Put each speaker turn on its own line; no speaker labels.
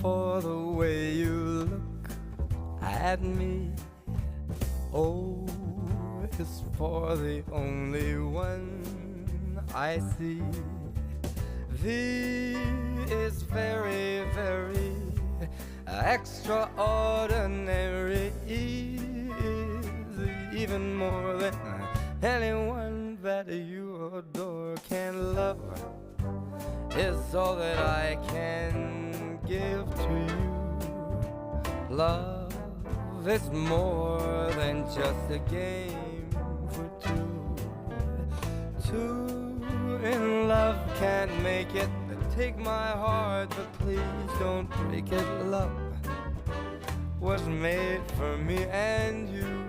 for the way you look at me. O is for the only one I see. V is very, very extraordinary. E is even more than anyone that you adore can love. Is all that I can give to you. Love is more than just a game for two. Two in love can't make it. Take my heart, but please don't break it. Love was made for me and you.